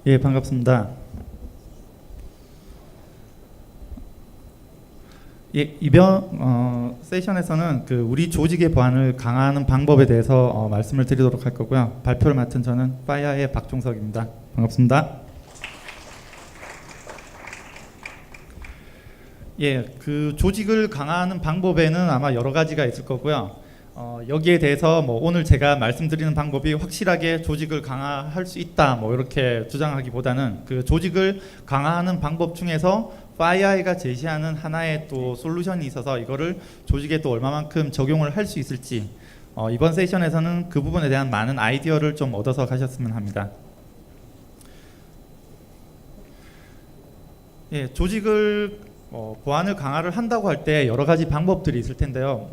예, 반갑습니다. 예, 이번 세션에서는 우리 조직의 보안을 강화하는 방법에 대해서 말씀을 드리도록 할 거고요. 발표를 맡은 저는 파이어의 박종석입니다. 반갑습니다. 예, 조직을 강화하는 방법에는 아마 여러 가지가 있을 거고요. 여기에 대해서 오늘 제가 말씀드리는 방법이 확실하게 조직을 강화할 수 있다 이렇게 주장하기보다는 조직을 강화하는 방법 중에서 파이어가 제시하는 하나의 또 솔루션이 있어서 이거를 조직에 또 얼마만큼 적용을 할 수 있을지 이번 세션에서는 그 부분에 대한 많은 아이디어를 좀 얻어서 가셨으면 합니다. 예, 조직을 보안을 강화를 한다고 할 때 여러 가지 방법들이 있을 텐데요.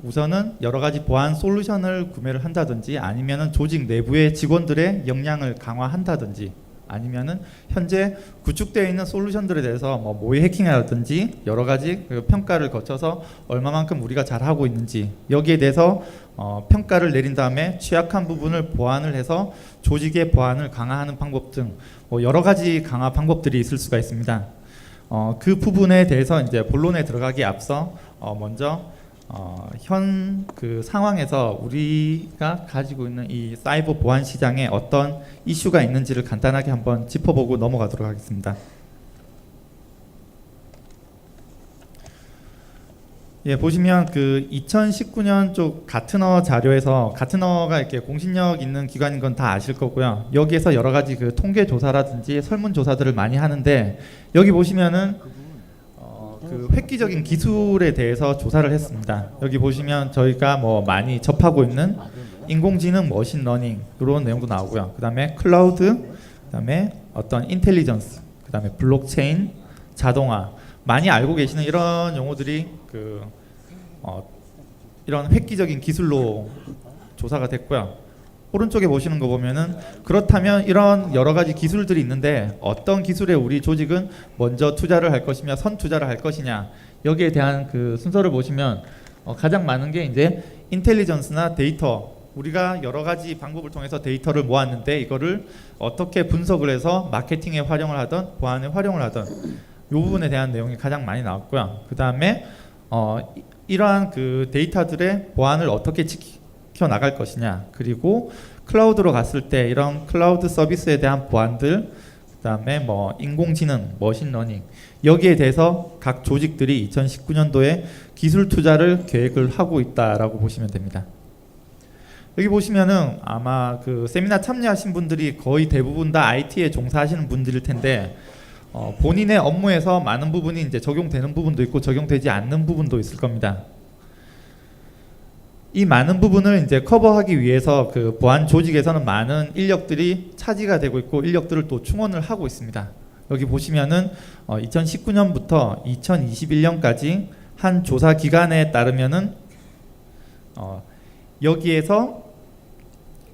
우선은 여러 가지 보안 솔루션을 구매를 한다든지 아니면은 조직 내부의 직원들의 역량을 강화한다든지 아니면은 현재 구축되어 있는 솔루션들에 대해서 모의 해킹이라든지 여러 가지 평가를 거쳐서 얼마만큼 우리가 잘하고 있는지 여기에 대해서 평가를 내린 다음에 취약한 부분을 보완을 해서 조직의 보안을 강화하는 방법 등 여러 가지 강화 방법들이 있을 수가 있습니다. 그 부분에 대해서 이제 본론에 들어가기 앞서 먼저 현 상황에서 우리가 가지고 있는 이 사이버 보안 시장에 어떤 이슈가 있는지를 간단하게 한번 짚어보고 넘어가도록 하겠습니다. 예, 보시면 2019년 쪽 가트너 자료에서 가트너가 이렇게 공신력 있는 기관인 건 다 아실 거고요. 여기에서 여러 가지 통계 조사라든지 설문 조사들을 많이 하는데 여기 보시면은 획기적인 기술에 대해서 조사를 했습니다. 여기 보시면 저희가 많이 접하고 있는 인공지능, 머신러닝 이런 내용도 나오고요. 그 다음에 클라우드, 그 다음에 어떤 인텔리전스, 그 다음에 블록체인, 자동화 많이 알고 계시는 이런 용어들이 이런 획기적인 기술로 조사가 됐고요. 오른쪽에 보시는 거 보면은 그렇다면 이런 여러 가지 기술들이 있는데 어떤 기술에 우리 조직은 먼저 투자를 할 것이며 선 투자를 할 것이냐 여기에 대한 순서를 보시면 가장 많은 게 이제 인텔리전스나 데이터 우리가 여러 가지 방법을 통해서 데이터를 모았는데 이거를 어떻게 분석을 해서 마케팅에 활용을 하던 보안에 활용을 하던 이 부분에 대한 내용이 가장 많이 나왔고요. 그 다음에 이러한 데이터들의 보안을 어떻게 지켜 나갈 것이냐 그리고 클라우드로 갔을 때 이런 클라우드 서비스에 대한 보안들 그 다음에 인공지능, 머신러닝 여기에 대해서 각 조직들이 2019년도에 기술 투자를 계획을 하고 있다라고 보시면 됩니다. 여기 보시면은 아마 세미나 참여하신 분들이 거의 대부분 다 IT에 종사하시는 분들일 텐데 본인의 업무에서 많은 부분이 이제 적용되는 부분도 있고 적용되지 않는 부분도 있을 겁니다. 이 많은 부분을 이제 커버하기 위해서 보안 조직에서는 많은 인력들이 차지가 되고 있고 인력들을 또 충원을 하고 있습니다. 여기 보시면은 2019년부터 2021년까지 한 조사 기관에 따르면은 여기에서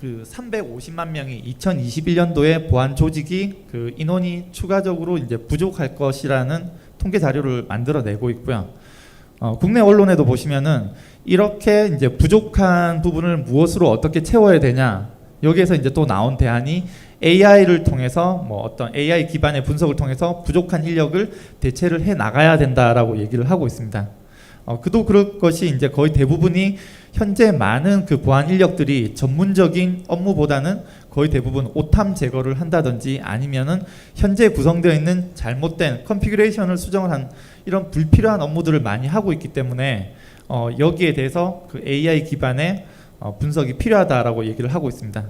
350만 명이 2021년도에 보안 조직이 인원이 추가적으로 이제 부족할 것이라는 통계 자료를 만들어내고 있고요. 국내 언론에도 보시면은 이렇게 이제 부족한 부분을 무엇으로 어떻게 채워야 되냐 여기에서 이제 또 나온 대안이 AI를 통해서 어떤 AI 기반의 분석을 통해서 부족한 인력을 대체를 해 나가야 된다라고 얘기를 하고 있습니다. 그도 그럴 것이 이제 거의 대부분이 현재 많은 보안 인력들이 전문적인 업무보다는 거의 대부분 오탐 제거를 한다든지 아니면은 현재 구성되어 있는 잘못된 컨피그레이션을 수정을 한 이런 불필요한 업무들을 많이 하고 있기 때문에 여기에 대해서 AI 기반의 분석이 필요하다라고 얘기를 하고 있습니다.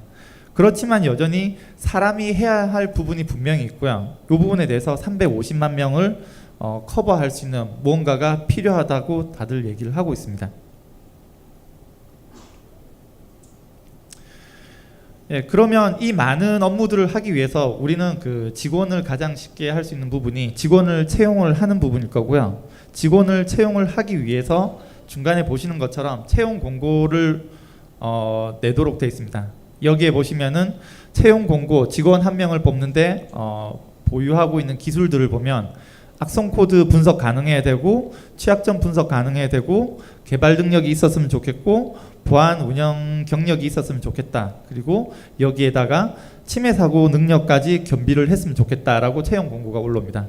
그렇지만 여전히 사람이 해야 할 부분이 분명히 있고요. 이 부분에 대해서 350만 명을 커버할 수 있는 무언가가 필요하다고 다들 얘기를 하고 있습니다. 예, 그러면 이 많은 업무들을 하기 위해서 우리는 직원을 가장 쉽게 할 수 있는 부분이 직원을 채용을 하는 부분일 거고요. 직원을 채용을 하기 위해서 중간에 보시는 것처럼 채용 공고를 내도록 되어 있습니다. 여기에 보시면은 채용 공고 직원 한 명을 뽑는데 보유하고 있는 기술들을 보면 악성 코드 분석 가능해야 되고 취약점 분석 가능해야 되고 개발 능력이 있었으면 좋겠고 보안 운영 경력이 있었으면 좋겠다. 그리고 여기에다가 침해 사고 능력까지 겸비를 했으면 좋겠다라고 채용 공고가 올라옵니다.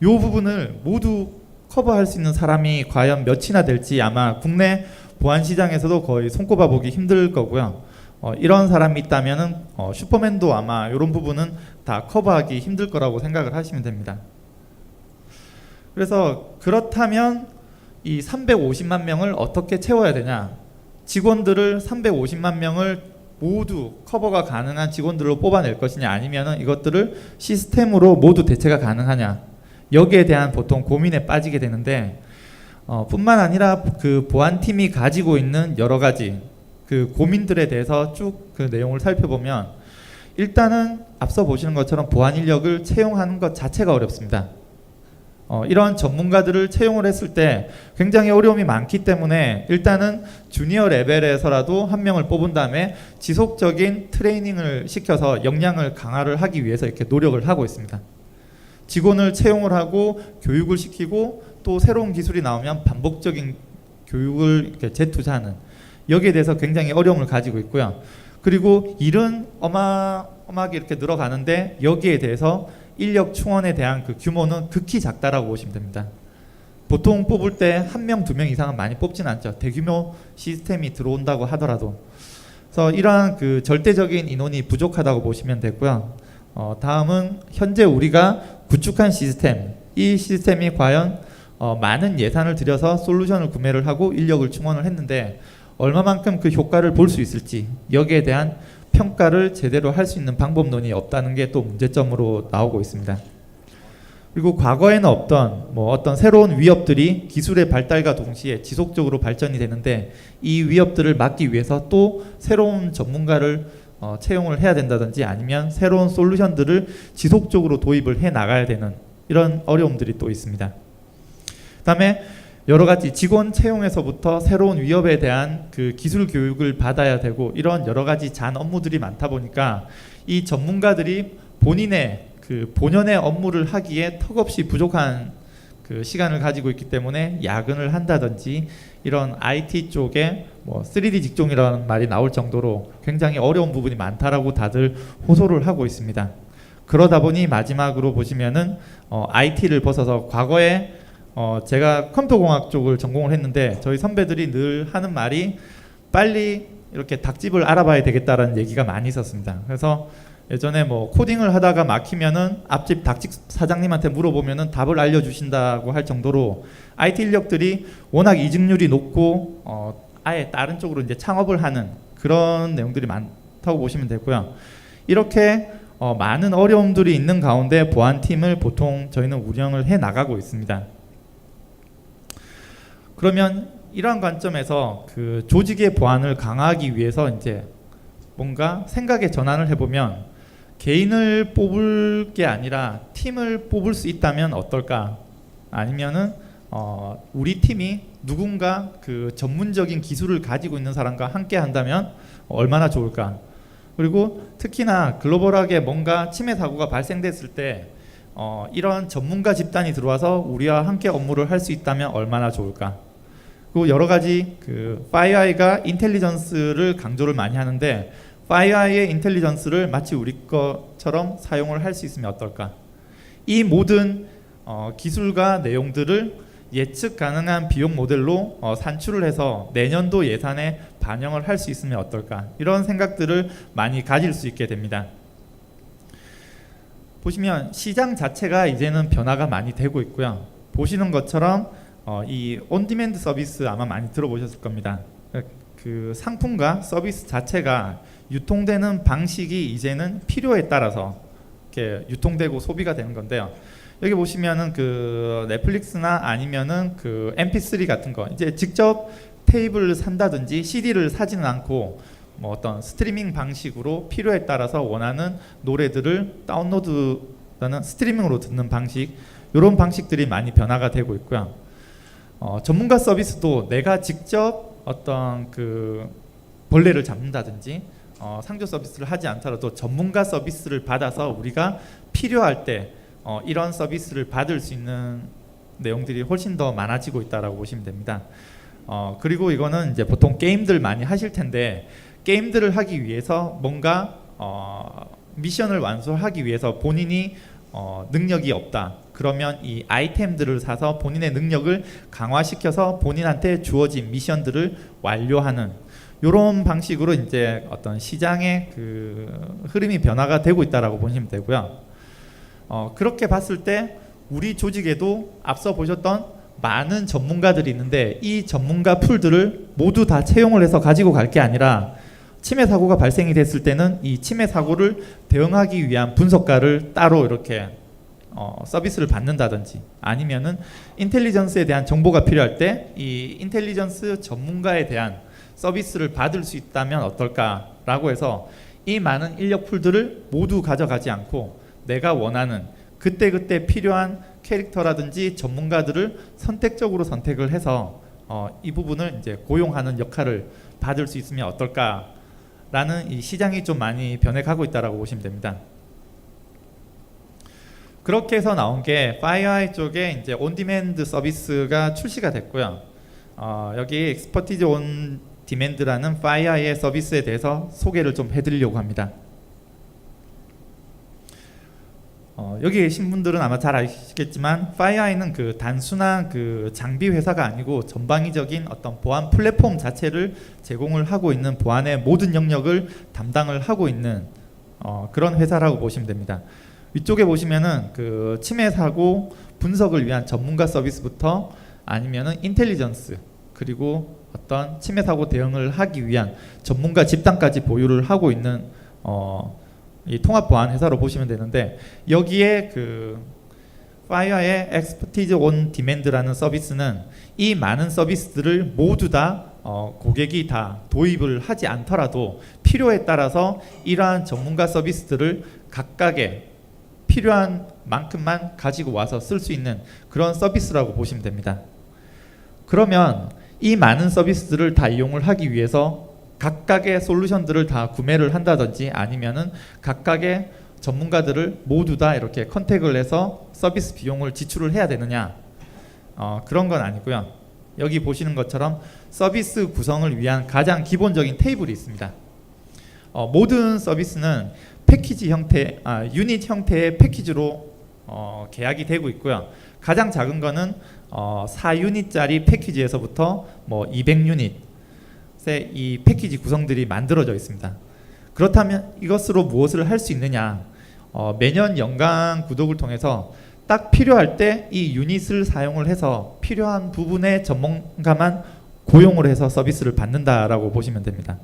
이 부분을 모두 커버할 수 있는 사람이 과연 몇이나 될지 아마 국내 보안 시장에서도 거의 손꼽아 보기 힘들 거고요. 이런 사람이 있다면은 슈퍼맨도 아마 이런 부분은 다 커버하기 힘들 거라고 생각을 하시면 됩니다. 그래서 그렇다면 이 350만 명을 어떻게 채워야 되냐? 직원들을 350만 명을 모두 커버가 가능한 직원들로 뽑아낼 것이냐, 아니면은 이것들을 시스템으로 모두 대체가 가능하냐, 여기에 대한 보통 고민에 빠지게 되는데, 뿐만 아니라 그 보안팀이 가지고 있는 여러 가지 그 고민들에 대해서 쭉 그 내용을 살펴보면, 일단은 앞서 보시는 것처럼 보안 인력을 채용하는 것 자체가 어렵습니다. 이런 전문가들을 채용을 했을 때 굉장히 어려움이 많기 때문에 일단은 주니어 레벨에서라도 한 명을 뽑은 다음에 지속적인 트레이닝을 시켜서 역량을 강화를 하기 위해서 이렇게 노력을 하고 있습니다. 직원을 채용을 하고 교육을 시키고 또 새로운 기술이 나오면 반복적인 교육을 이렇게 재투자하는, 여기에 대해서 굉장히 어려움을 가지고 있고요. 그리고 일은 어마어마하게 이렇게 늘어가는데 여기에 대해서 인력 충원에 대한 그 규모는 극히 작다라고 보시면 됩니다. 보통 뽑을 때 1명, 2명 이상은 많이 뽑지는 않죠. 대규모 시스템이 들어온다고 하더라도. 그래서 이러한 그 절대적인 인원이 부족하다고 보시면 되고요. 다음은 현재 우리가 구축한 시스템, 이 시스템이 과연 많은 예산을 들여서 솔루션을 구매를 하고 인력을 충원을 했는데 얼마만큼 그 효과를 볼 수 있을지, 여기에 대한 평가를 제대로 할 수 있는 방법론이 없다는 게 또 문제점으로 나오고 있습니다. 그리고 과거에는 없던 어떤 새로운 위협들이 기술의 발달과 동시에 지속적으로 발전이 되는데, 이 위협들을 막기 위해서 또 새로운 전문가를 채용을 해야 된다든지 아니면 새로운 솔루션들을 지속적으로 도입을 해 나가야 되는 이런 어려움들이 또 있습니다. 그다음에 여러 가지 직원 채용에서부터 새로운 위협에 대한 그 기술 교육을 받아야 되고, 이런 여러 가지 잔 업무들이 많다 보니까 이 전문가들이 본인의 그 본연의 업무를 하기에 턱없이 부족한 그 시간을 가지고 있기 때문에 야근을 한다든지 이런 IT 쪽에 3D 직종이라는 말이 나올 정도로 굉장히 어려운 부분이 많다라고 다들 호소를 하고 있습니다. 그러다 보니 마지막으로 보시면은 IT를 벗어서, 과거에 제가 컴퓨터공학 쪽을 전공을 했는데 저희 선배들이 늘 하는 말이 빨리 이렇게 닭집을 알아봐야 되겠다라는 얘기가 많이 있었습니다. 그래서 예전에 코딩을 하다가 막히면은 앞집 닭집 사장님한테 물어보면은 답을 알려주신다고 할 정도로 IT 인력들이 워낙 이직률이 높고 아예 다른 쪽으로 이제 창업을 하는 그런 내용들이 많다고 보시면 되고요. 이렇게 많은 어려움들이 있는 가운데 보안팀을 보통 저희는 운영을 해 나가고 있습니다. 그러면 이러한 관점에서 그 조직의 보안을 강화하기 위해서 이제 뭔가 생각의 전환을 해보면, 개인을 뽑을 게 아니라 팀을 뽑을 수 있다면 어떨까? 아니면은 우리 팀이 누군가 그 전문적인 기술을 가지고 있는 사람과 함께 한다면 얼마나 좋을까? 그리고 특히나 글로벌하게 뭔가 침해 사고가 발생됐을 때 이런 전문가 집단이 들어와서 우리와 함께 업무를 할 수 있다면 얼마나 좋을까? 그리고 여러 가지 그 5I가 인텔리전스를 강조를 많이 하는데, 5I의 인텔리전스를 마치 우리 것처럼 사용을 할 수 있으면 어떨까? 이 모든 기술과 내용들을 예측 가능한 비용 모델로 산출을 해서 내년도 예산에 반영을 할 수 있으면 어떨까? 이런 생각들을 많이 가질 수 있게 됩니다. 보시면 시장 자체가 이제는 변화가 많이 되고 있고요. 보시는 것처럼 이 온디맨드 서비스 아마 많이 들어보셨을 겁니다. 그 상품과 서비스 자체가 유통되는 방식이 이제는 필요에 따라서 이렇게 유통되고 소비가 되는 건데요. 여기 보시면은 그 넷플릭스나 아니면은 그 MP3 같은 거, 이제 직접 테이블을 산다든지 CD를 사지는 않고 어떤 스트리밍 방식으로 필요에 따라서 원하는 노래들을 다운로드는 스트리밍으로 듣는 방식, 이런 방식들이 많이 변화가 되고 있고요. 전문가 서비스도 내가 직접 어떤 그 벌레를 잡는다든지 상조 서비스를 하지 않더라도 전문가 서비스를 받아서 우리가 필요할 때 이런 서비스를 받을 수 있는 내용들이 훨씬 더 많아지고 있다라고 보시면 됩니다. 그리고 이거는 이제 보통 게임들 많이 하실 텐데, 게임들을 하기 위해서 뭔가 미션을 완수하기 위해서 본인이 능력이 없다. 그러면 이 아이템들을 사서 본인의 능력을 강화시켜서 본인한테 주어진 미션들을 완료하는 이런 방식으로 이제 어떤 시장의 그 흐름이 변화가 되고 있다라고 보시면 되고요. 그렇게 봤을 때 우리 조직에도 앞서 보셨던 많은 전문가들이 있는데 이 전문가 풀들을 모두 다 채용을 해서 가지고 갈 게 아니라 침해 사고가 발생이 됐을 때는 이 침해 사고를 대응하기 위한 분석가를 따로 이렇게 서비스를 받는다든지 아니면은 인텔리전스에 대한 정보가 필요할 때 이 인텔리전스 전문가에 대한 서비스를 받을 수 있다면 어떨까라고 해서 이 많은 인력 풀들을 모두 가져가지 않고 내가 원하는 그때그때 필요한 캐릭터라든지 전문가들을 선택적으로 선택을 해서 이 부분을 이제 고용하는 역할을 받을 수 있으면 어떨까라는 이 시장이 좀 많이 변해가고 있다라고 보시면 됩니다. 그렇게 해서 나온 게 파이어아이 쪽에 이제 온디맨드 서비스가 출시가 됐고요. 여기 엑스퍼티즈 온 디맨드라는 파이어아이의 서비스에 대해서 소개를 좀 해드리려고 합니다. 여기 계신 분들은 아마 잘 아시겠지만 파이어아이는 그 단순한 그 장비 회사가 아니고 전방위적인 어떤 보안 플랫폼 자체를 제공을 하고 있는 보안의 모든 영역을 담당을 하고 있는 그런 회사라고 보시면 됩니다. 위쪽에 보시면은 그 침해 사고 분석을 위한 전문가 서비스부터 아니면은 인텔리전스 그리고 어떤 침해 사고 대응을 하기 위한 전문가 집단까지 보유를 하고 있는 이 통합 보안 회사로 보시면 되는데 여기에 그 파이어의 엑스퍼티즈 온 디맨드라는 서비스는 이 많은 서비스들을 모두 다 고객이 다 도입을 하지 않더라도 필요에 따라서 이러한 전문가 서비스들을 각각의 필요한 만큼만 가지고 와서 쓸 수 있는 그런 서비스라고 보시면 됩니다. 그러면 이 많은 서비스들을 다 이용을 하기 위해서 각각의 솔루션들을 다 구매를 한다든지 아니면은 각각의 전문가들을 모두 다 이렇게 컨택을 해서 서비스 비용을 지출을 해야 되느냐 그런 건 아니고요. 여기 보시는 것처럼 서비스 구성을 위한 가장 기본적인 테이블이 있습니다. 모든 서비스는 패키지 형태, 유닛 형태의 패키지로 계약이 되고 있고요. 가장 작은 거는 4유닛짜리 패키지에서부터 뭐 200유닛 이 패키지 구성들이 만들어져 있습니다. 그렇다면 이것으로 무엇을 할 수 있느냐? 매년 연간 구독을 통해서 딱 필요할 때 이 유닛을 사용을 해서 필요한 부분의 전문가만 고용을 해서 서비스를 받는다라고 보시면 됩니다.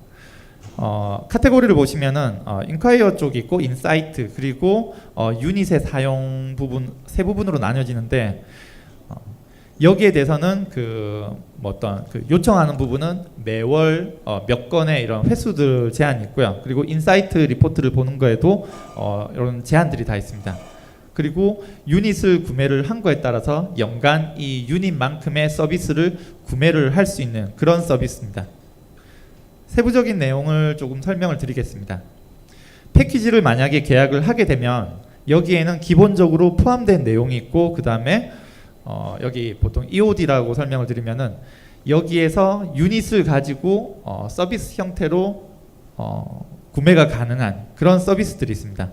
카테고리를 보시면은 인콰이어 쪽이 있고 인사이트 그리고 유닛의 사용 부분 세 부분으로 나뉘어지는데 여기에 대해서는 어떤 요청하는 부분은 매월 몇 건의 이런 회수들 제한이 있고요. 그리고 인사이트 리포트를 보는 거에도 이런 제한들이 다 있습니다. 그리고 유닛을 구매를 한 거에 따라서 연간 이 유닛만큼의 서비스를 구매를 할 수 있는 그런 서비스입니다. 세부적인 내용을 조금 설명을 드리겠습니다. 패키지를 만약에 계약을 하게 되면 여기에는 기본적으로 포함된 내용이 있고 그 다음에 여기 보통 EOD라고 설명을 드리면은 여기에서 유닛을 가지고 서비스 형태로 구매가 가능한 그런 서비스들이 있습니다.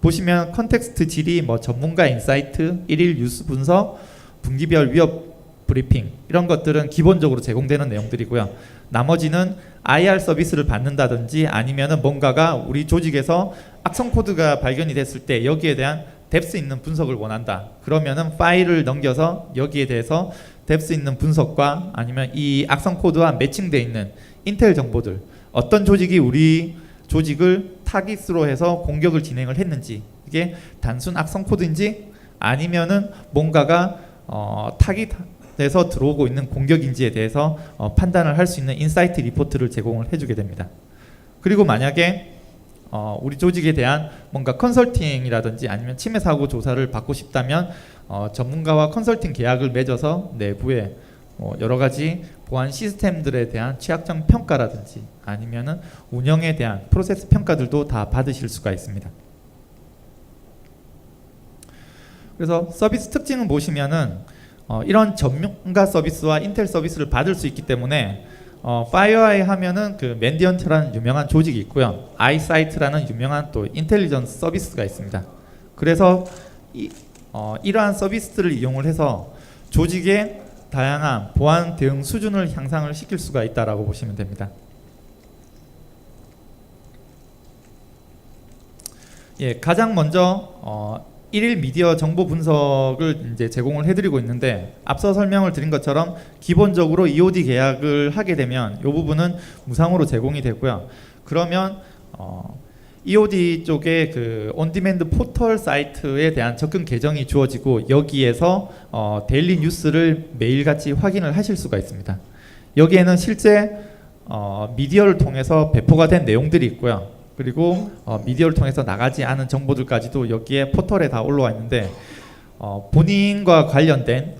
보시면 컨텍스트 질의, 뭐 전문가 인사이트, 일일 뉴스 분석, 분기별 위협 브리핑 이런 것들은 기본적으로 제공되는 내용들이고요. 나머지는 IR 서비스를 받는다든지 아니면은 뭔가가 우리 조직에서 악성 코드가 발견이 됐을 때 여기에 대한 뎁스 있는 분석을 원한다. 그러면은 파일을 넘겨서 여기에 대해서 뎁스 있는 분석과 아니면 이 악성 코드와 매칭되어 있는 인텔 정보들 어떤 조직이 우리 조직을 타깃으로 해서 공격을 진행을 했는지 이게 단순 악성 코드인지 아니면은 뭔가가 타깃에서 들어오고 있는 공격인지에 대해서 판단을 할 수 있는 인사이트 리포트를 제공을 해주게 됩니다. 그리고 만약에 우리 조직에 대한 뭔가 컨설팅이라든지 아니면 침해 사고 조사를 받고 싶다면 전문가와 컨설팅 계약을 맺어서 내부에 여러 가지 보안 시스템들에 대한 취약점 평가라든지 아니면은 운영에 대한 프로세스 평가들도 다 받으실 수가 있습니다. 그래서 서비스 특징을 보시면은 이런 전문가 서비스와 인텔 서비스를 받을 수 있기 때문에 파이어아이 하면은 그 맨디언트라는 유명한 조직이 있고요. 아이사이트라는 유명한 또 인텔리전스 서비스가 있습니다. 그래서 이러한 서비스들을 이용을 해서 조직의 다양한 보안 대응 수준을 향상을 시킬 수가 있다라고 보시면 됩니다. 예, 가장 먼저 일일 미디어 정보 분석을 이제 제공을 해드리고 있는데, 앞서 설명을 드린 것처럼 기본적으로 EOD 계약을 하게 되면 이 부분은 무상으로 제공이 되고요. 그러면 EOD 쪽에 그 온디맨드 포털 사이트에 대한 접근 계정이 주어지고, 여기에서 데일리 뉴스를 매일같이 확인을 하실 수가 있습니다. 여기에는 실제 미디어를 통해서 배포가 된 내용들이 있고요. 그리고 미디어를 통해서 나가지 않은 정보들까지도 여기에 포털에 다 올라와 있는데, 본인과 관련된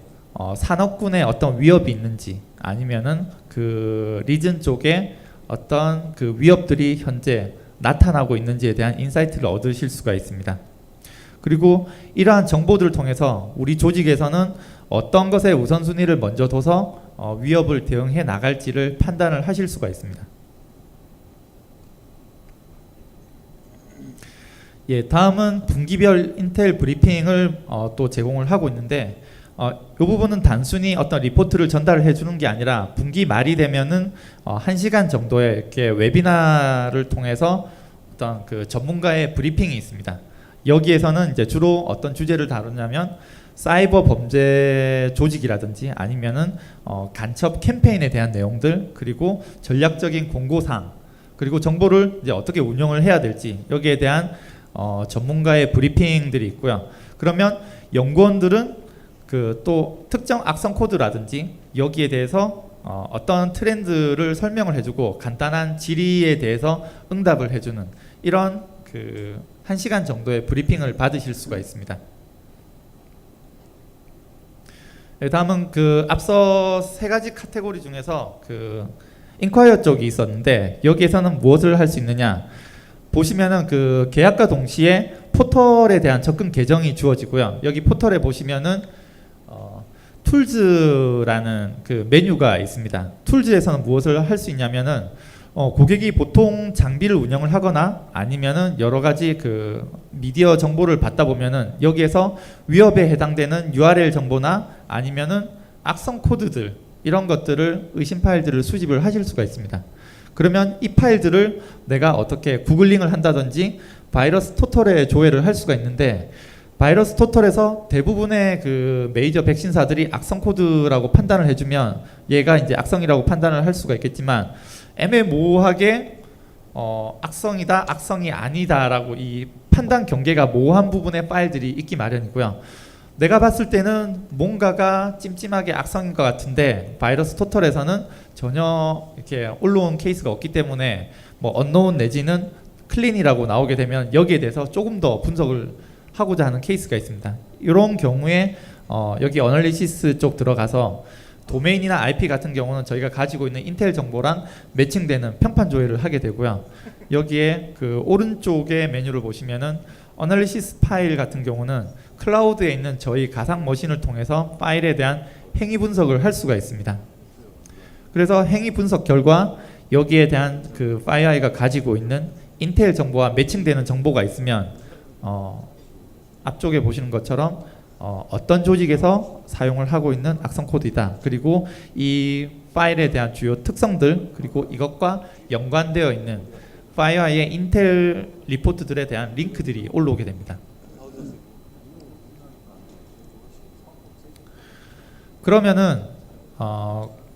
산업군의 어떤 위협이 있는지, 아니면은 그 리즌 쪽에 어떤 그 위협들이 현재 나타나고 있는지에 대한 인사이트를 얻으실 수가 있습니다. 그리고 이러한 정보들을 통해서 우리 조직에서는 어떤 것에 우선순위를 먼저 둬서 위협을 대응해 나갈지를 판단을 하실 수가 있습니다. 예, 다음은 분기별 인텔 브리핑을 또 제공을 하고 있는데, 이 부분은 단순히 어떤 리포트를 전달을 해주는 게 아니라 분기 말이 되면은 1시간 정도의 이렇게 웨비나를 통해서 어떤 그 전문가의 브리핑이 있습니다. 여기에서는 이제 주로 어떤 주제를 다루냐면 사이버 범죄 조직이라든지 아니면은 간첩 캠페인에 대한 내용들, 그리고 전략적인 공고사항, 그리고 정보를 이제 어떻게 운영을 해야 될지, 여기에 대한 전문가의 브리핑들이 있고요. 그러면 연구원들은 그 또 특정 악성 코드라든지 여기에 대해서 어떤 트렌드를 설명을 해주고 간단한 질의에 대해서 응답을 해주는 이런 그 1시간 정도의 브리핑을 받으실 수가 있습니다. 다음은 그 앞서 3가지 카테고리 중에서 그 인콰이어 쪽이 있었는데, 여기에서는 무엇을 할 수 있느냐, 보시면은 그 계약과 동시에 포털에 대한 접근 계정이 주어지고요. 여기 포털에 보시면은 툴즈라는 그 메뉴가 있습니다. 툴즈에서는 무엇을 할 수 있냐면은 고객이 보통 장비를 운영을 하거나 아니면은 여러 가지 그 미디어 정보를 받다 보면은 여기에서 위협에 해당되는 URL 정보나 아니면은 악성 코드들, 이런 것들을 의심 파일들을 수집을 하실 수가 있습니다. 그러면 이 파일들을 내가 어떻게 구글링을 한다든지 바이러스 토털에 조회를 할 수가 있는데, 바이러스 토털에서 대부분의 그 메이저 백신사들이 악성 코드라고 판단을 해주면 얘가 이제 악성이라고 판단을 할 수가 있겠지만, 애매모호하게 악성이다, 악성이 아니다라고 이 판단 경계가 모호한 부분의 파일들이 있기 마련이고요. 내가 봤을 때는 뭔가가 찜찜하게 악성인 것 같은데 바이러스 토털에서는 전혀 이렇게 올라온 케이스가 없기 때문에 뭐 언노운 내지는 클린이라고 나오게 되면 여기에 대해서 조금 더 분석을 하고자 하는 케이스가 있습니다. 이런 경우에 여기 어널리시스 쪽 들어가서 도메인이나 IP 같은 경우는 저희가 가지고 있는 인텔 정보랑 매칭되는 평판 조회를 하게 되고요. 여기에 그 오른쪽의 메뉴를 보시면은 어널리시스 파일 같은 경우는 클라우드에 있는 저희 가상 머신을 통해서 파일에 대한 행위 분석을 할 수가 있습니다. 그래서 행위 분석 결과 여기에 대한 그 파이어아이가 가지고 있는 인텔 정보와 매칭되는 정보가 있으면 앞쪽에 보시는 것처럼 어떤 조직에서 사용을 하고 있는 악성 코드이다. 그리고 이 파일에 대한 주요 특성들, 그리고 이것과 연관되어 있는 파이어아이의 인텔 리포트들에 대한 링크들이 올라오게 됩니다. 그러면은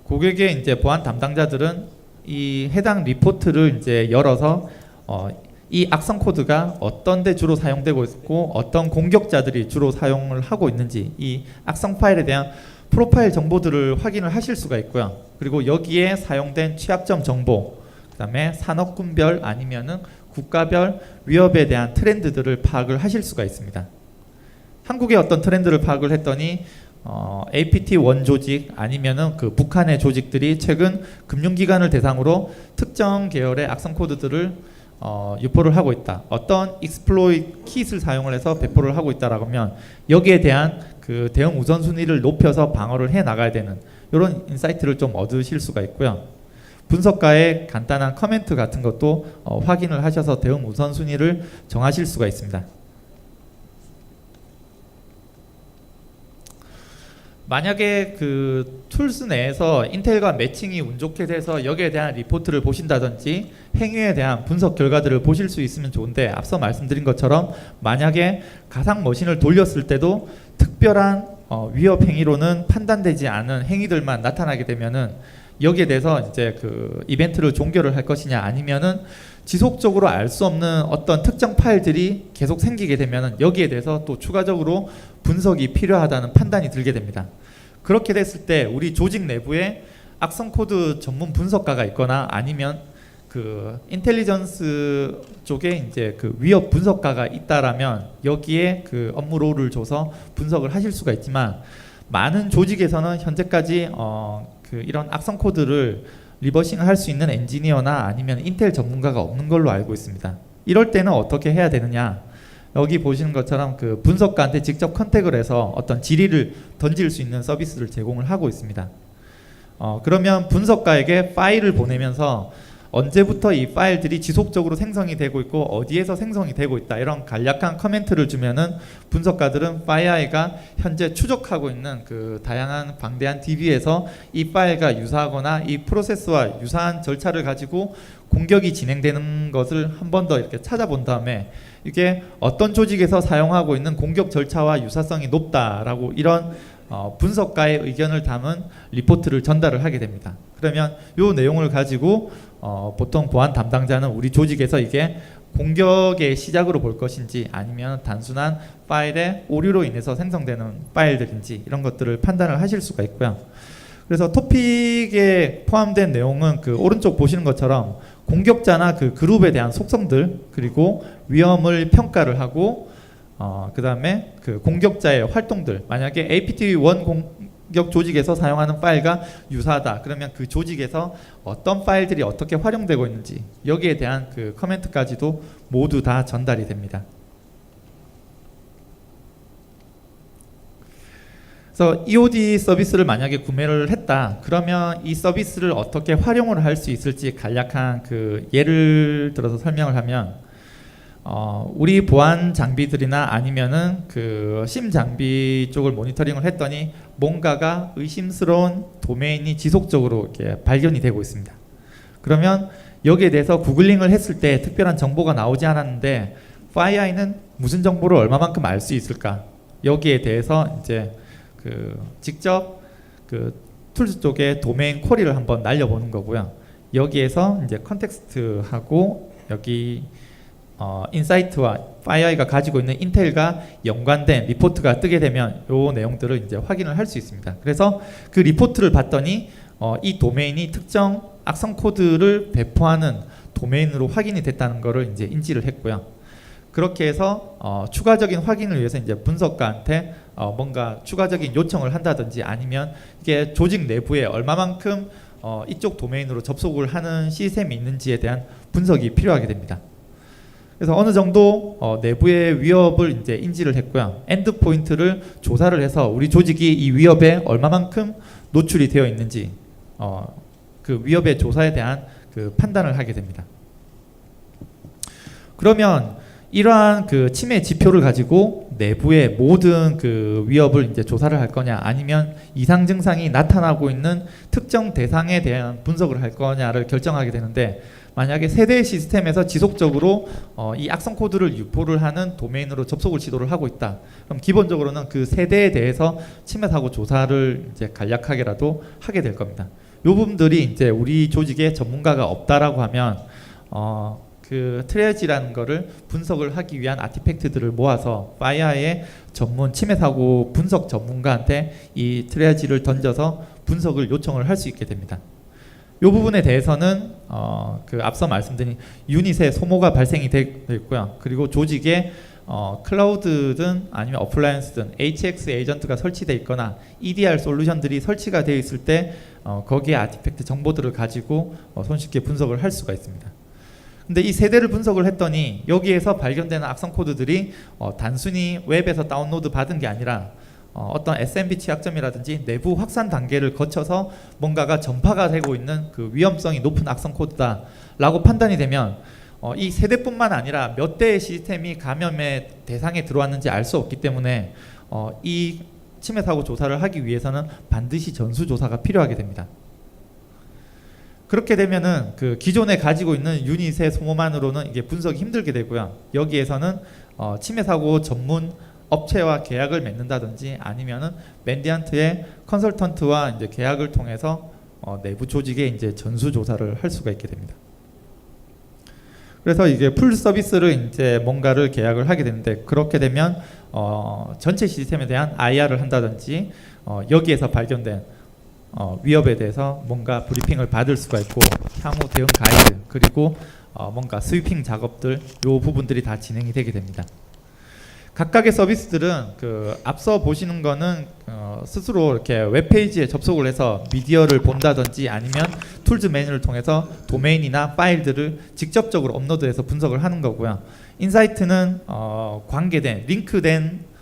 고객의 이제 보안 담당자들은 이 해당 리포트를 이제 열어서 이 악성 코드가 어떤 데 주로 사용되고 있고 어떤 공격자들이 주로 사용을 하고 있는지 이 악성 파일에 대한 프로파일 정보들을 확인을 하실 수가 있고요. 그리고 여기에 사용된 취약점 정보, 그 다음에 산업군별 아니면은 국가별 위협에 대한 트렌드들을 파악을 하실 수가 있습니다. 한국의 어떤 트렌드를 파악을 했더니 APT1 조직 아니면은 그 북한의 조직들이 최근 금융기관을 대상으로 특정 계열의 악성 코드들을 유포를 하고 있다. 어떤 익스플로이트 킷을 사용을 해서 배포를 하고 있다라고 하면 여기에 대한 그 대응 우선순위를 높여서 방어를 해 나가야 되는 이런 인사이트를 좀 얻으실 수가 있고요. 분석가의 간단한 커멘트 같은 것도 확인을 하셔서 대응 우선순위를 정하실 수가 있습니다. 만약에 그 툴스 내에서 인텔과 매칭이 운 좋게 돼서 여기에 대한 리포트를 보신다든지 행위에 대한 분석 결과들을 보실 수 있으면 좋은데, 앞서 말씀드린 것처럼 만약에 가상 머신을 돌렸을 때도 특별한 위협 행위로는 판단되지 않은 행위들만 나타나게 되면은 여기에 대해서 이제 그 이벤트를 종결을 할 것이냐, 아니면은 지속적으로 알 수 없는 어떤 특정 파일들이 계속 생기게 되면은 여기에 대해서 또 추가적으로 분석이 필요하다는 판단이 들게 됩니다. 그렇게 됐을 때 우리 조직 내부에 악성 코드 전문 분석가가 있거나 아니면 그 인텔리전스 쪽에 이제 그 위협 분석가가 있다라면 여기에 그 업무 롤을 줘서 분석을 하실 수가 있지만, 많은 조직에서는 현재까지 그 이런 악성 코드를 리버싱을 할 수 있는 엔지니어나 아니면 인텔 전문가가 없는 걸로 알고 있습니다. 이럴 때는 어떻게 해야 되느냐, 여기 보시는 것처럼 그 분석가한테 직접 컨택을 해서 어떤 질의를 던질 수 있는 서비스를 제공을 하고 있습니다. 그러면 분석가에게 파일을 보내면서 언제부터 이 파일들이 지속적으로 생성이 되고 있고 어디에서 생성이 되고 있다, 이런 간략한 커멘트를 주면은 분석가들은 FireEye가 현재 추적하고 있는 그 다양한 방대한 DB에서 이 파일과 유사하거나 이 프로세스와 유사한 절차를 가지고 공격이 진행되는 것을 한 번 더 이렇게 찾아본 다음에 이게 어떤 조직에서 사용하고 있는 공격 절차와 유사성이 높다라고 이런 분석가의 의견을 담은 리포트를 전달을 하게 됩니다. 그러면 이 내용을 가지고 보통 보안 담당자는 우리 조직에서 이게 공격의 시작으로 볼 것인지 아니면 단순한 파일의 오류로 인해서 생성되는 파일들인지 이런 것들을 판단을 하실 수가 있고요. 그래서 토픽에 포함된 내용은 그 오른쪽 보시는 것처럼 공격자나 그 그룹에 대한 속성들, 그리고 위험을 평가를 하고 그 다음에 그 공격자의 활동들, 만약에 APT1 공격 조직에서 사용하는 파일과 유사하다 그러면 그 조직에서 어떤 파일들이 어떻게 활용되고 있는지 여기에 대한 그 커멘트까지도 모두 다 전달이 됩니다. 그래서 EOD 서비스를 만약에 구매를 했다 그러면 이 서비스를 어떻게 활용을 할 수 있을지 간략한 그 예를 들어서 설명을 하면, 우리 보안 장비들이나 아니면은 그 심 장비 쪽을 모니터링을 했더니 뭔가가 의심스러운 도메인이 지속적으로 이렇게 발견이 되고 있습니다. 그러면 여기에 대해서 구글링을 했을 때 특별한 정보가 나오지 않았는데 FireEye는 무슨 정보를 얼마만큼 알 수 있을까? 여기에 대해서 이제 그 직접 그 툴스 쪽에 도메인 쿼리를 한번 날려보는 거고요. 여기에서 이제 컨텍스트하고 여기 인사이트와 FireEye가 가지고 있는 인텔과 연관된 리포트가 뜨게 되면 이 내용들을 이제 확인을 할 수 있습니다. 그래서 그 리포트를 봤더니 이 도메인이 특정 악성 코드를 배포하는 도메인으로 확인이 됐다는 것을 이제 인지를 했고요. 그렇게 해서 추가적인 확인을 위해서 이제 분석가한테 뭔가 추가적인 요청을 한다든지 아니면 이게 조직 내부에 얼마만큼 이쪽 도메인으로 접속을 하는 시스템이 있는지에 대한 분석이 필요하게 됩니다. 그래서 어느 정도 내부의 위협을 이제 인지를 했고요. 엔드 포인트를 조사를 해서 우리 조직이 이 위협에 얼마만큼 노출이 되어 있는지 그 위협의 조사에 대한 그 판단을 하게 됩니다. 그러면 이러한 그 침해 지표를 가지고 내부의 모든 그 위협을 이제 조사를 할 거냐, 아니면 이상 증상이 나타나고 있는 특정 대상에 대한 분석을 할 거냐를 결정하게 되는데, 만약에 세대 시스템에서 지속적으로 이 악성 코드를 유포를 하는 도메인으로 접속을 시도를 하고 있다. 그럼 기본적으로는 그 세대에 대해서 침해 사고 조사를 이제 간략하게라도 하게 될 겁니다. 이 부분들이 이제 우리 조직에 전문가가 없다라고 하면 그 트레이지라는 거를 분석을 하기 위한 아티팩트들을 모아서 FireEye의 전문 침해 사고 분석 전문가한테 이 트레이지를 던져서 분석을 요청을 할 수 있게 됩니다. 이 부분에 대해서는 그 앞서 말씀드린 유닛의 소모가 발생이 되어 있고요. 그리고 조직에 클라우드든 아니면 어플라이언스든 HX 에이전트가 설치되어 있거나 EDR 솔루션들이 설치가 되어 있을 때 거기에 아티팩트 정보들을 가지고 손쉽게 분석을 할 수가 있습니다. 근데 이 세대를 분석을 했더니 여기에서 발견되는 악성 코드들이 단순히 웹에서 다운로드 받은 게 아니라 어떤 SMB 취약점이라든지 내부 확산 단계를 거쳐서 뭔가가 전파가 되고 있는 그 위험성이 높은 악성 코드다라고 판단이 되면 이 세대뿐만 아니라 몇 대의 시스템이 감염의 대상에 들어왔는지 알 수 없기 때문에 이 침해 사고 조사를 하기 위해서는 반드시 전수 조사가 필요하게 됩니다. 그렇게 되면은 그 기존에 가지고 있는 유닛의 소모만으로는 이게 분석이 힘들게 되고요. 여기에서는 침해 사고 전문 업체와 계약을 맺는다든지 아니면은 맨디안트의 컨설턴트와 이제 계약을 통해서 내부 조직에 이제 전수 조사를 할 수가 있게 됩니다. 그래서 이게 풀 서비스를 이제 뭔가를 계약을 하게 되는데 그렇게 되면 전체 시스템에 대한 IR을 한다든지 여기에서 발견된 위협에 대해서 뭔가 브리핑을 받을 수가 있고 향후 대응 가이드 그리고 뭔가 스위핑 작업들 요 부분들이 다 진행이 되게 됩니다. 각각의 서비스들은 그 앞서 보시는 거는 스스로 이렇게 웹페이지에 접속을 해서 미디어를 본다든지 아니면 툴즈 메뉴를 통해서 도메인이나 파일들을 직접적으로 업로드해서 분석을 하는 거고요. 인사이트는 관계된 링크된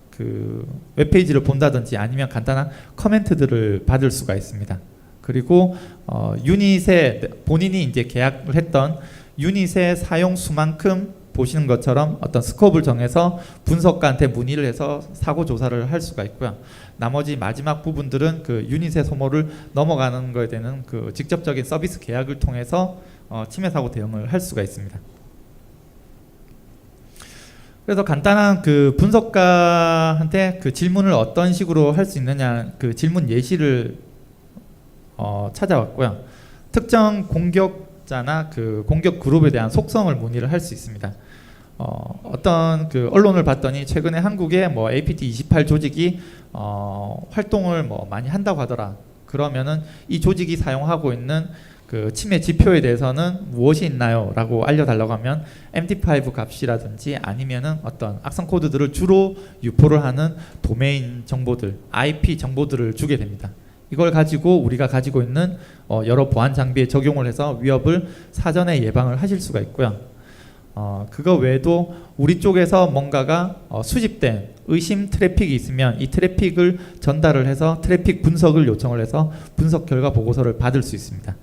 그 웹페이지를 본다든지 아니면 간단한 커멘트들을 받을 수가 있습니다. 그리고 유닛에 본인이 이제 계약을 했던 유닛의 사용 수만큼 보시는 것처럼 어떤 스코프를 정해서 분석가한테 문의를 해서 사고 조사를 할 수가 있고요. 나머지 마지막 부분들은 그 유닛의 소모를 넘어가는 거에 대한 그 직접적인 서비스 계약을 통해서 침해 사고 대응을 할 수가 있습니다. 그래서 간단한 그 분석가한테 그 질문을 어떤 식으로 할 수 있느냐 그 질문 예시를 찾아왔고요. 특정 공격자나 그 공격 그룹에 대한 속성을 문의를 할 수 있습니다. 어떤 그 언론을 봤더니 최근에 한국의 뭐 APT28 조직이 활동을 뭐 많이 한다고 하더라. 그러면은 이 조직이 사용하고 있는 그 침해 지표에 대해서는 무엇이 있나요? 라고 알려달라고 하면 MD5 값이라든지 아니면은 어떤 악성 코드들을 주로 유포를 하는 도메인 정보들, IP 정보들을 주게 됩니다. 이걸 가지고 우리가 가지고 있는 여러 보안 장비에 적용을 해서 위협을 사전에 예방을 하실 수가 있고요. 그거 외에도 우리 쪽에서 뭔가가 수집된 의심 트래픽이 있으면 이 트래픽을 전달을 해서 트래픽 분석을 요청을 해서 분석 결과 보고서를 받을 수 있습니다.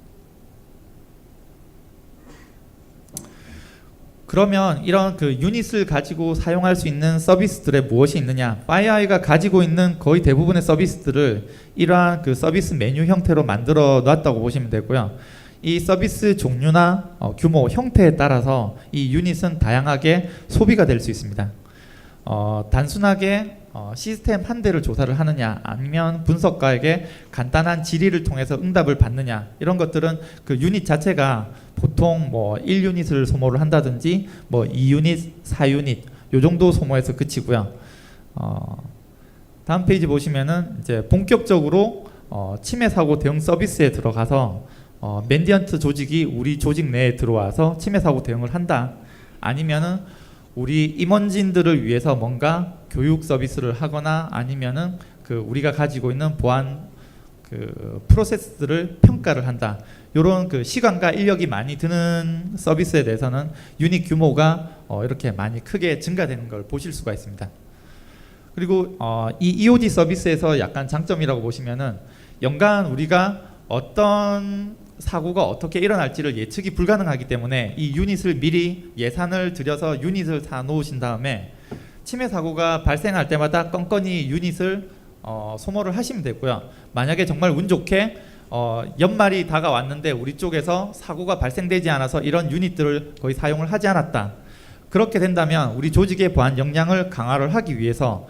그러면 이런 그 유닛을 가지고 사용할 수 있는 서비스들에 무엇이 있느냐? FireEye가 가지고 있는 거의 대부분의 서비스들을 이러한 그 서비스 메뉴 형태로 만들어 놨다고 보시면 되고요. 이 서비스 종류나 규모, 형태에 따라서 이 유닛은 다양하게 소비가 될 수 있습니다. 단순하게 시스템 한 대를 조사를 하느냐 아니면 분석가에게 간단한 질의를 통해서 응답을 받느냐 이런 것들은 그 유닛 자체가 보통 뭐 1유닛을 소모를 한다든지 뭐 2유닛, 4유닛 요 정도 소모해서 그치고요. 다음 페이지 보시면은 이제 본격적으로 침해 사고 대응 서비스에 들어가서 맨디언트 조직이 우리 조직 내에 들어와서 침해 사고 대응을 한다. 아니면은 우리 임원진들을 위해서 뭔가 교육 서비스를 하거나 아니면은 그 우리가 가지고 있는 보안 그 프로세스들을 평가를 한다. 이런 그 시간과 인력이 많이 드는 서비스에 대해서는 유닛 규모가 이렇게 많이 크게 증가되는 걸 보실 수가 있습니다. 그리고 이 EOD 서비스에서 약간 장점이라고 보시면은 연간 우리가 어떤 사고가 어떻게 일어날지를 예측이 불가능하기 때문에 이 유닛을 미리 예산을 들여서 유닛을 사 놓으신 다음에 침해 사고가 발생할 때마다 건건히 유닛을 소모를 하시면 되고요. 만약에 정말 운 좋게 연말이 다가왔는데 우리 쪽에서 사고가 발생되지 않아서 이런 유닛들을 거의 사용을 하지 않았다. 그렇게 된다면 우리 조직의 보안 역량을 강화를 하기 위해서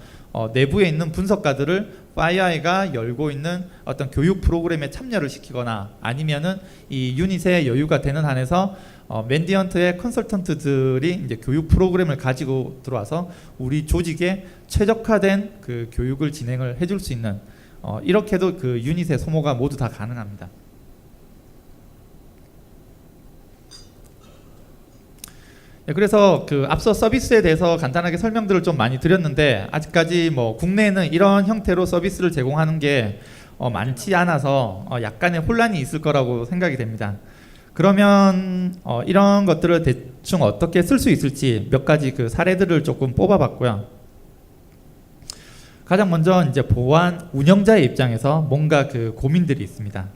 내부에 있는 분석가들을 FireEye가 열고 있는 어떤 교육 프로그램에 참여를 시키거나 아니면은 이 유닛의 여유가 되는 한에서 맨디언트의 컨설턴트들이 이제 교육 프로그램을 가지고 들어와서 우리 조직에 최적화된 그 교육을 진행을 해줄 수 있는 이렇게도 그 유닛의 소모가 모두 다 가능합니다. 그래서 그 앞서 서비스에 대해서 간단하게 설명들을 좀 많이 드렸는데 아직까지 뭐 국내에는 이런 형태로 서비스를 제공하는 게 많지 않아서 약간의 혼란이 있을 거라고 생각이 됩니다. 그러면 이런 것들을 대충 어떻게 쓸 수 있을지 몇 가지 그 사례들을 조금 뽑아봤고요. 가장 먼저 이제 보안 운영자의 입장에서 뭔가 그 고민들이 있습니다.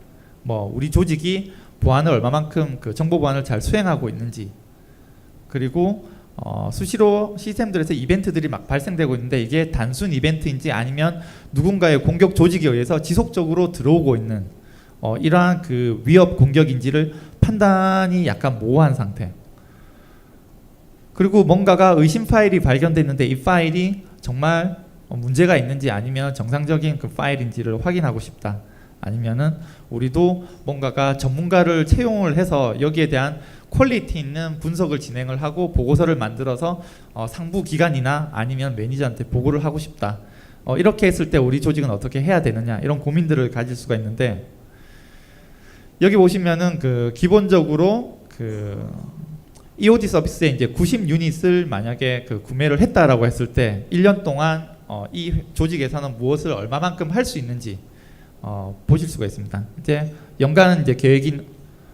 뭐 우리 조직이 보안을 얼마만큼 그 정보 보안을 잘 수행하고 있는지, 그리고 수시로 시스템들에서 이벤트들이 막 발생되고 있는데 이게 단순 이벤트인지 아니면 누군가의 공격 조직에 의해서 지속적으로 들어오고 있는 이러한 그 위협 공격인지를 판단이 약간 모호한 상태. 그리고 뭔가가 의심 파일이 발견됐는데 이 파일이 정말 문제가 있는지 아니면 정상적인 그 파일인지를 확인하고 싶다. 아니면은 우리도 뭔가가 전문가를 채용을 해서 여기에 대한 퀄리티 있는 분석을 진행을 하고 보고서를 만들어서 상부 기관이나 아니면 매니저한테 보고를 하고 싶다. 이렇게 했을 때 우리 조직은 어떻게 해야 되느냐, 이런 고민들을 가질 수가 있는데, 여기 보시면은 그 기본적으로 그 EOD 서비스에 이제 90 유닛을 만약에 그 구매를 했다라고 했을 때 1년 동안 이 조직에서는 무엇을 얼마만큼 할 수 있는지 보실 수가 있습니다. 이제 연간 이제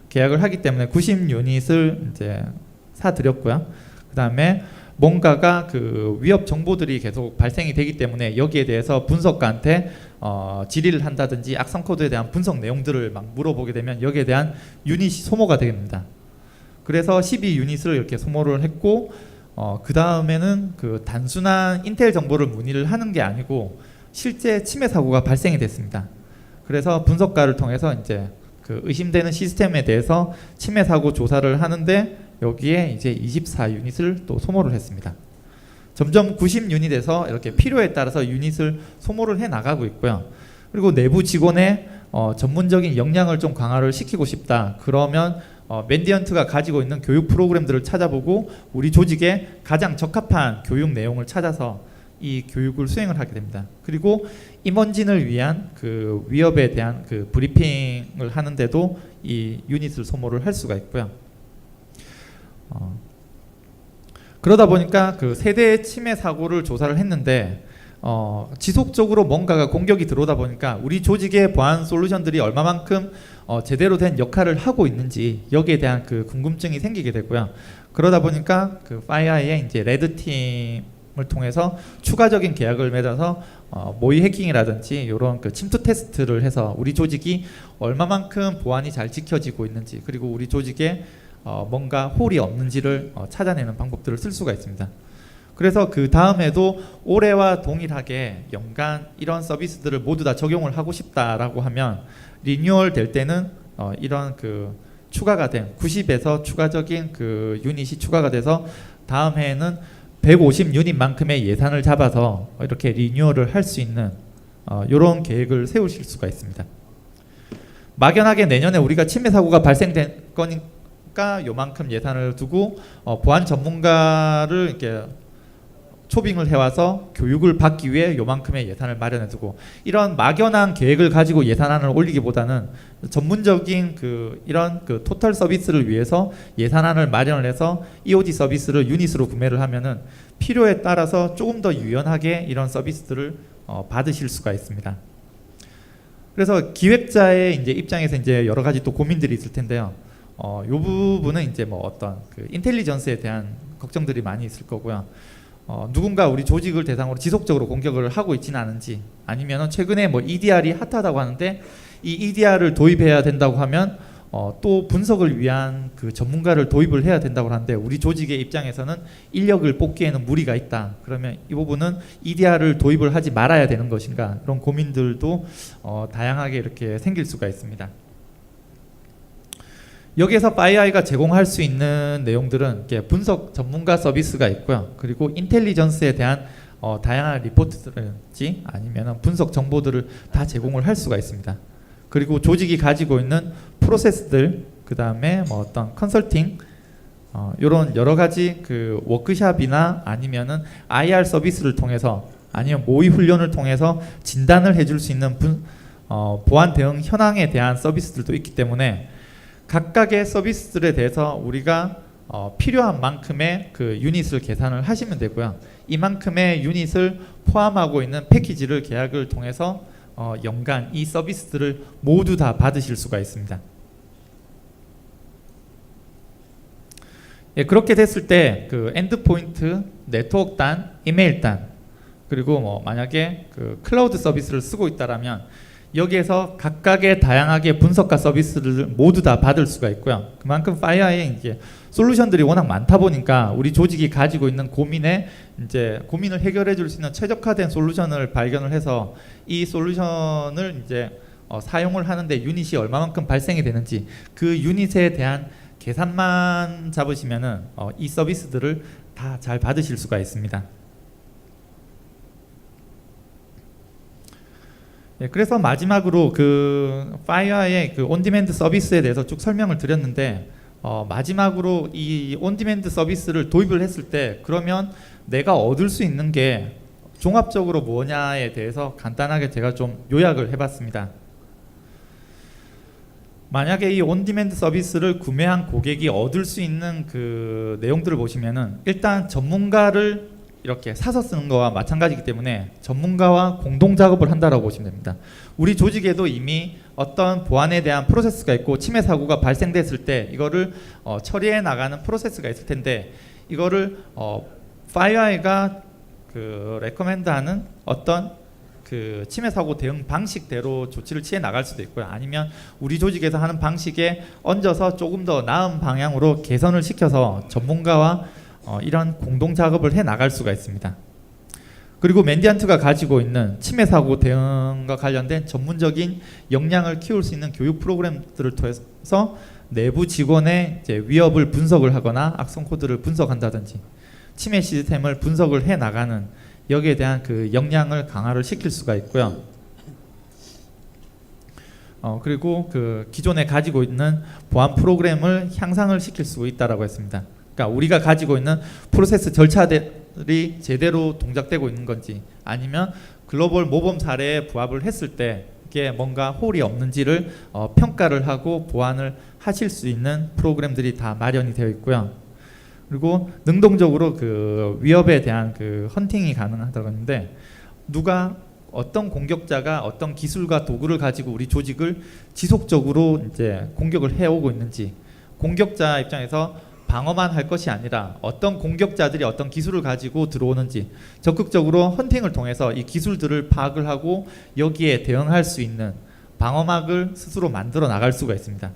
계약을 하기 때문에 90 유닛을 이제 사드렸고요. 그 다음에 뭔가가 그 위협 정보들이 계속 발생이 되기 때문에 여기에 대해서 분석가한테 질의를 한다든지 악성 코드에 대한 분석 내용들을 막 물어보게 되면 여기에 대한 유닛이 소모가 됩니다. 그래서 12 유닛을 이렇게 소모를 했고, 그 다음에는 그 단순한 인텔 정보를 문의를 하는 게 아니고 실제 침해 사고가 발생이 됐습니다. 그래서 분석가를 통해서 이제 그 의심되는 시스템에 대해서 침해 사고 조사를 하는데 여기에 이제 24 유닛을 또 소모를 했습니다. 점점 90 유닛에서 이렇게 필요에 따라서 유닛을 소모를 해 나가고 있고요. 그리고 내부 직원의 전문적인 역량을 좀 강화를 시키고 싶다. 그러면 맨디언트가 가지고 있는 교육 프로그램들을 찾아보고 우리 조직에 가장 적합한 교육 내용을 찾아서 이 교육을 수행을 하게 됩니다. 그리고 임원진을 위한 그 위협에 대한 그 브리핑을 하는데도 이 유닛을 소모를 할 수가 있고요. 그러다 보니까 그 세대 침해 사고를 조사를 했는데 지속적으로 뭔가가 공격이 들어오다 보니까 우리 조직의 보안 솔루션들이 얼마만큼 제대로 된 역할을 하고 있는지 여기에 대한 그 궁금증이 생기게 되고요. 그러다 보니까 그 파이아의 이제 레드팀을 통해서 추가적인 계약을 맺어서 모의 해킹이라든지 이런 그 침투 테스트를 해서 우리 조직이 얼마만큼 보안이 잘 지켜지고 있는지, 그리고 우리 조직에 뭔가 홀이 없는지를 찾아내는 방법들을 쓸 수가 있습니다. 그래서 그 다음에도 올해와 동일하게 연간 이런 서비스들을 모두 다 적용을 하고 싶다라고 하면 리뉴얼 될 때는 이런 그 추가가 된 90에서 추가적인 그 유닛이 추가가 돼서 다음 해에는 150 유닛만큼의 예산을 잡아서 이렇게 리뉴얼을 할 수 있는 이런 계획을 세우실 수가 있습니다. 막연하게 내년에 우리가 침해 사고가 발생된 거니까 요만큼 예산을 두고 보안 전문가를 이렇게 초빙을 해와서 교육을 받기 위해 요만큼의 예산을 마련해두고, 이런 막연한 계획을 가지고 예산안을 올리기보다는 전문적인 그 이런 그 토탈 서비스를 위해서 예산안을 마련을 해서 EOD 서비스를 유닛으로 구매를 하면은 필요에 따라서 조금 더 유연하게 이런 서비스들을 받으실 수가 있습니다. 그래서 기획자의 이제 입장에서 이제 여러 가지 또 고민들이 있을 텐데요. 이 부분은 이제 뭐 어떤 그 인텔리전스에 대한 걱정들이 많이 있을 거고요. 누군가 우리 조직을 대상으로 지속적으로 공격을 하고 있지는 않은지, 아니면 최근에 뭐 EDR이 핫하다고 하는데 이 EDR을 도입해야 된다고 하면 또 분석을 위한 그 전문가를 도입을 해야 된다고 하는데 우리 조직의 입장에서는 인력을 뽑기에는 무리가 있다. 그러면 이 부분은 EDR을 도입을 하지 말아야 되는 것인가, 이런 고민들도 다양하게 이렇게 생길 수가 있습니다. 여기에서 파이아이가 제공할 수 있는 내용들은 분석 전문가 서비스가 있고요. 그리고 인텔리전스에 대한 다양한 리포트들인지 아니면 분석 정보들을 다 제공을 할 수가 있습니다. 그리고 조직이 가지고 있는 프로세스들, 그 다음에 뭐 어떤 컨설팅, 이런 여러 가지 그 워크샵이나 아니면은 IR 서비스를 통해서 아니면 모의 훈련을 통해서 진단을 해줄 수 있는 보안 대응 현황에 대한 서비스들도 있기 때문에 각각의 서비스들에 대해서 우리가 필요한 만큼의 그 유닛을 계산을 하시면 되고요. 이만큼의 유닛을 포함하고 있는 패키지를 계약을 통해서 연간 이 서비스들을 모두 다 받으실 수가 있습니다. 예, 그렇게 됐을 때 그 엔드포인트, 네트워크단, 이메일단 그리고 뭐 만약에 그 클라우드 서비스를 쓰고 있다라면 여기에서 각각의 다양하게 분석과 서비스를 모두 다 받을 수가 있고요. 그만큼 파이어에 이제 솔루션들이 워낙 많다 보니까 우리 조직이 가지고 있는 고민을 해결해 줄 수 있는 최적화된 솔루션을 발견을 해서 이 솔루션을 이제 사용을 하는데 유닛이 얼마만큼 발생이 되는지 그 유닛에 대한 계산만 잡으시면은 이 서비스들을 다 잘 받으실 수가 있습니다. 예, 그래서 마지막으로 그 파이어의 그 온디맨드 서비스에 대해서 쭉 설명을 드렸는데 마지막으로 이 온디맨드 서비스를 도입을 했을 때 그러면 내가 얻을 수 있는 게 종합적으로 뭐냐에 대해서 간단하게 제가 좀 요약을 해봤습니다. 만약에 이 온디맨드 서비스를 구매한 고객이 얻을 수 있는 그 내용들을 보시면은 일단 전문가를 이렇게 사서 쓰는 거와 마찬가지이기 때문에 전문가와 공동 작업을 한다라고 보시면 됩니다. 우리 조직에도 이미 어떤 보안에 대한 프로세스가 있고 침해 사고가 발생됐을 때 이거를 처리해 나가는 프로세스가 있을 텐데 이거를 파이어아이가 그 레커멘드하는 어떤 그 침해 사고 대응 방식대로 조치를 취해 나갈 수도 있고요. 아니면 우리 조직에서 하는 방식에 얹어서 조금 더 나은 방향으로 개선을 시켜서 전문가와 이런 공동 작업을 해 나갈 수가 있습니다. 그리고 맨디안트가 가지고 있는 침해 사고 대응과 관련된 전문적인 역량을 키울 수 있는 교육 프로그램들을 통해서 내부 직원의 이제 위협을 분석을 하거나 악성 코드를 분석한다든지 침해 시스템을 분석을 해 나가는 여기에 대한 그 역량을 강화를 시킬 수가 있고요. 그리고 그 기존에 가지고 있는 보안 프로그램을 향상을 시킬 수 있다라고 했습니다. 그러니까 우리가 가지고 있는 프로세스 절차들이 제대로 동작되고 있는 건지 아니면 글로벌 모범 사례에 부합을 했을 때 이게 뭔가 홀이 없는지를 평가를 하고 보완을 하실 수 있는 프로그램들이 다 마련이 되어 있고요. 그리고 능동적으로 그 위협에 대한 그 헌팅이 가능하다고 했는데 누가 어떤 공격자가 어떤 기술과 도구를 가지고 우리 조직을 지속적으로 이제 공격을 해오고 있는지 공격자 입장에서 방어만 할 것이 아니라 어떤 공격자들이 어떤 기술을 가지고 들어오는지 적극적으로 헌팅을 통해서 이 기술들을 파악을 하고 여기에 대응할 수 있는 방어막을 스스로 만들어 나갈 수가 있습니다.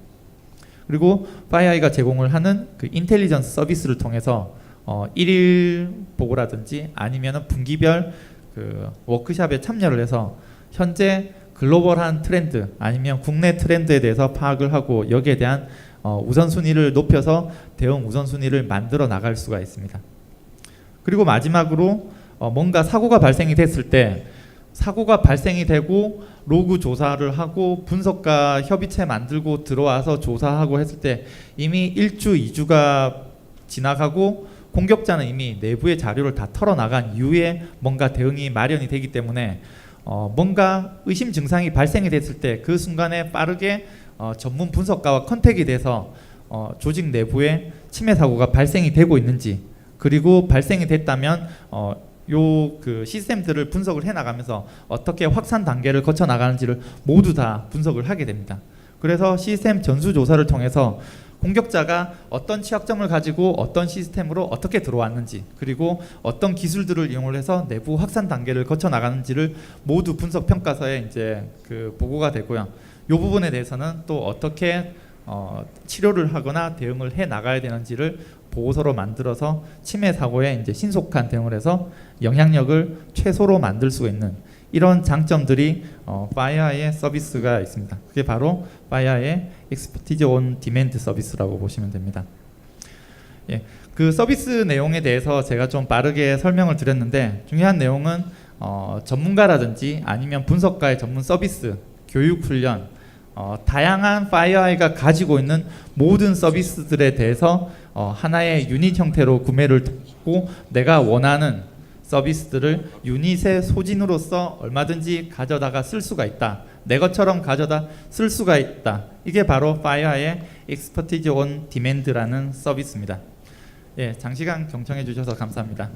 그리고 파이어아이가 제공을 하는 그 인텔리전스 서비스를 통해서 일일 보고라든지 아니면은 분기별 그 워크숍에 참여를 해서 현재 글로벌한 트렌드 아니면 국내 트렌드에 대해서 파악을 하고 여기에 대한 우선순위를 높여서 대응 우선순위를 만들어 나갈 수가 있습니다. 그리고 마지막으로 뭔가 사고가 발생이 됐을 때 사고가 발생이 되고 로그 조사를 하고 분석가 협의체 만들고 들어와서 조사하고 했을 때 이미 1주, 2주가 지나가고 공격자는 이미 내부의 자료를 다 털어나간 이후에 뭔가 대응이 마련이 되기 때문에 뭔가 의심 증상이 발생이 됐을 때 그 순간에 빠르게 전문 분석가와 컨택이 돼서 조직 내부에 침해 사고가 발생이 되고 있는지 그리고 발생이 됐다면 요 그 시스템들을 분석을 해 나가면서 어떻게 확산 단계를 거쳐 나가는지를 모두 다 분석을 하게 됩니다. 그래서 시스템 전수 조사를 통해서 공격자가 어떤 취약점을 가지고 어떤 시스템으로 어떻게 들어왔는지 그리고 어떤 기술들을 이용을 해서 내부 확산 단계를 거쳐 나가는지를 모두 분석 평가서에 이제 그 보고가 되고요. 이 부분에 대해서는 또 어떻게 치료를 하거나 대응을 해 나가야 되는지를 보고서로 만들어서 침해 사고에 이제 신속한 대응을 해서 영향력을 최소로 만들 수 있는 이런 장점들이 파이어아이의 서비스가 있습니다. 그게 바로 파이어아이의 Expertise on Demand 서비스라고 보시면 됩니다. 예, 그 서비스 내용에 대해서 제가 좀 빠르게 설명을 드렸는데 중요한 내용은 전문가라든지 아니면 분석가의 전문 서비스, 교육 훈련, 다양한 파이어아이가 가지고 있는 모든 서비스들에 대해서 하나의 유닛 형태로 구매를 하고 내가 원하는 서비스들을 유닛의 소진으로서 얼마든지 가져다가 쓸 수가 있다. 내 것처럼 가져다 쓸 수가 있다. 이게 바로 파이어아이의 Expertise on Demand라는 서비스입니다. 예, 장시간 경청해 주셔서 감사합니다.